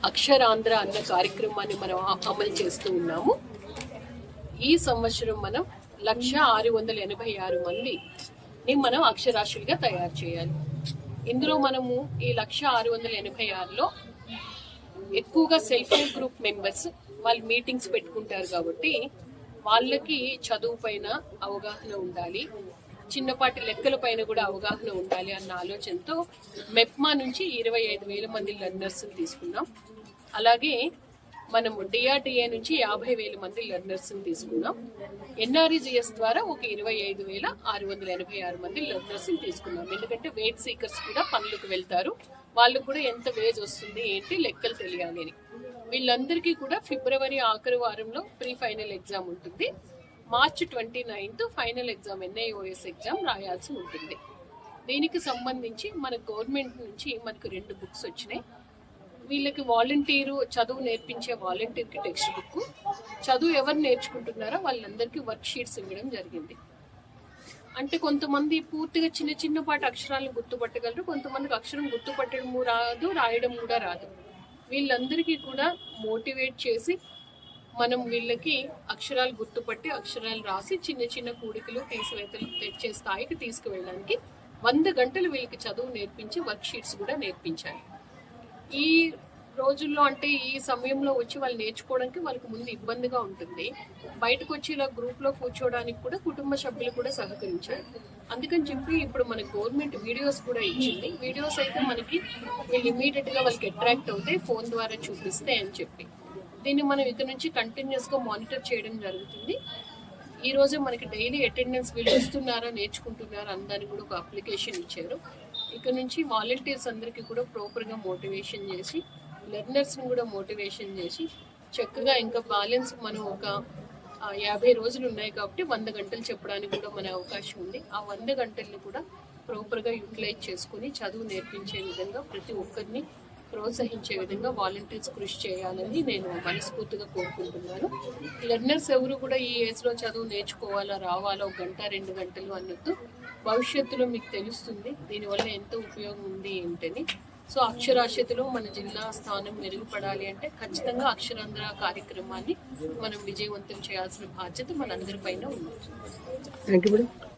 అక్షరాంధ్ర అన్న కార్యక్రమాన్ని మనం అమలు చేస్తూ ఉన్నాము. ఈ సంవత్సరం మనం 1,686 మందిని మనం అక్షరాస్యులుగా తయారు చేయాలి. ఇందులో మనము ఈ 1,686లో ఎక్కువగా సెల్ఫ్ హెల్ప్ గ్రూప్ మెంబర్స్ వాళ్ళు మీటింగ్స్ పెట్టుకుంటారు కాబట్టి వాళ్ళకి చదువు పైన అవగాహన ఉండాలి, చిన్నపాటి లెక్కల పైన కూడా అవగాహన ఉండాలి అన్న ఆలోచనతో మెప్మా నుంచి 25,000 మంది లెర్నర్స్ తీసుకున్నాం. అలాగే మనము డిఆర్డిఏ నుంచి 50,000 మంది లెర్నర్స్ తీసుకున్నాం. ఎన్ఆర్ఈజిఎస్ ద్వారా ఒక 25,686 మంది లెర్నర్స్ తీసుకున్నాం. ఎందుకంటే వేజ్ సీకర్స్ కూడా పనులకు వెళ్తారు, వాళ్ళు కూడా ఎంత వేజ్ వస్తుంది ఏంటి లెక్కలు తెలియాలి అని. వీళ్ళందరికీ కూడా ఫిబ్రవరి ఆఖరి వారంలో ప్రీ ఫైనల్ ఎగ్జామ్ ఉంటుంది. మార్చి 29th final exam NIOS exam రాయాల్సి ఉంటుంది. దీనికి సంబంధించి మన గవర్నమెంట్ నుంచి మనకు 2 బుక్స్ వచ్చినాయి. వీళ్ళకి వాలంటీరు చదువు నేర్పించే వాలంటీర్కి టెక్స్ట్ బుక్, చదువు ఎవరు నేర్చుకుంటున్నారో వాళ్ళందరికీ వర్క్ షీట్స్ ఇవ్వడం జరిగింది. అంటే కొంతమంది పూర్తిగా చిన్నపాటి అక్షరాలను గుర్తుపట్టగలరు, కొంతమందికి అక్షరం గుర్తుపట్టడం రాదు, రాయడం కూడా రాదు. వీళ్ళందరికీ కూడా మోటివేట్ చేసి మనం వీళ్ళకి అక్షరాలు గుర్తుపట్టి అక్షరాలు రాసి చిన్న కూడికలు తీసివేతలు తెచ్చే స్థాయికి తీసుకువెళ్ళడానికి 100 గంటలు వీళ్ళకి చదువు నేర్పించి వర్క్ షీట్స్ కూడా నేర్పించాలి. ఈ రోజుల్లో అంటే ఈ సమయంలో వచ్చి వాళ్ళు నేర్చుకోవడానికి వాళ్ళకి ముందు ఇబ్బందిగా ఉంటుంది. బయటకు వచ్చి ఇలా గ్రూప్లో కూర్చోవడానికి కూడా కుటుంబ సభ్యులు కూడా సహకరించారు. అందుకని చెప్పి ఇప్పుడు మన గవర్నమెంట్ వీడియోస్ కూడా ఇచ్చింది. వీడియోస్ అయితే మనకి వీళ్ళు ఇమీడియట్గా వాళ్ళకి అట్రాక్ట్ అవుతాయి, ఫోన్ ద్వారా చూపిస్తే అని చెప్పి. దీన్ని మనం ఇక్కడ నుంచి కంటిన్యూస్గా మానిటర్ చేయడం జరుగుతుంది. ఈ రోజు మనకి డైలీ అటెండెన్స్ వీళ్ళు వస్తున్నారా నేర్చుకుంటున్నారా అందరికి కూడా ఒక అప్లికేషన్ ఇచ్చారు. ఇక్కడ నుంచి వాలంటీర్స్ అందరికీ కూడా ప్రాపర్గా మోటివేషన్ చేసి లెర్నర్స్ని కూడా మోటివేషన్ చేసి చక్కగా ఇంకా బ్యాలెన్స్ మనం ఒక 50 రోజులు ఉన్నాయి కాబట్టి 100 గంటలు చెప్పడానికి కూడా మన అవకాశం ఉంది. ఆ 100 గంటల్ని కూడా ప్రాపర్గా యూటిలైజ్ చేసుకుని చదువు నేర్పించే విధంగా ప్రతి ఒక్కరిని ప్రోత్సహించే విధంగా వాలంటీర్స్ కృషి చేయాలని నేను మనస్ఫూర్తిగా కోరుకుంటున్నాను. లెర్నర్స్ ఎవరు కూడా ఈ ఏజ్లో చదువు నేర్చుకోవాలా, రావాలా, 1 గంట 2 గంటలు అన్నట్టు భవిష్యత్తులో మీకు తెలుస్తుంది దీనివల్ల ఎంత ఉపయోగం ఉంది ఏంటని. సో అక్షరాస్యతలో మన జిల్లా స్థానం మెరుగుపడాలి అంటే ఖచ్చితంగా అక్షరాంధ్ర కార్యక్రమాన్ని మనం విజయవంతం చేయాల్సిన బాధ్యత మనందరిపైన ఉంది. Thank you madam.